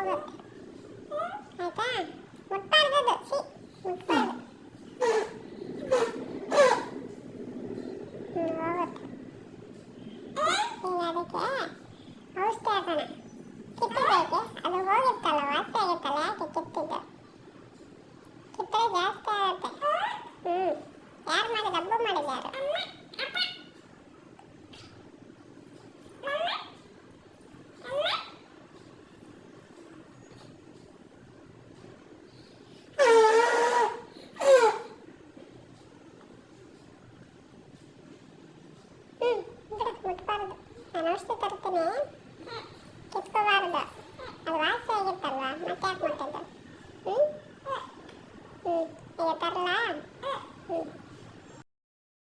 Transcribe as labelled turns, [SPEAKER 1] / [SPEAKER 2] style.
[SPEAKER 1] ಹೋಗುತ್ತೆ ಆಯ್ತಾ. ಮುಟ್ಬಾರ್ದು ಸಿ ಮುಟ್ಬಾರ್ದು. ಹೋಗುತ್ತೆ. ಈಗ ಅದಕ್ಕೆ ಔಷಧಿ ಹಾಕೋಣ. ಕಿತ್ತದೈತೆ ಅದು ಹೋಗಿರ್ತಲ್ಲ, ವಾಸಿ ಆಗುತ್ತಲ್ಲ, ಯಾಕೆ ಕಿತ್ತಿದ್ದು ಕಿತ್ತರೆ ಜಾಸ್ತಿ ಆಗುತ್ತೆ. ಯಾರು ಮಾಡಿದ? ಹಬ್ಬ ಮಾಡಿದ್ಯಾರು? ಮುಟ್ಬಾರ್ದು. ನಾನು ಔಷಧಿ ತರ್ತೀನಿ, ಕಿತ್ಕೋಬಾರ್ದು. ಅದು ವಾಸಿ ಆಗಿತ್ತಲ್ವ, ಮತ್ತೆ ಯಾಕೆ ಮುಟ್ಟಿದ್ದು? ಈಗ ತರಲಾ?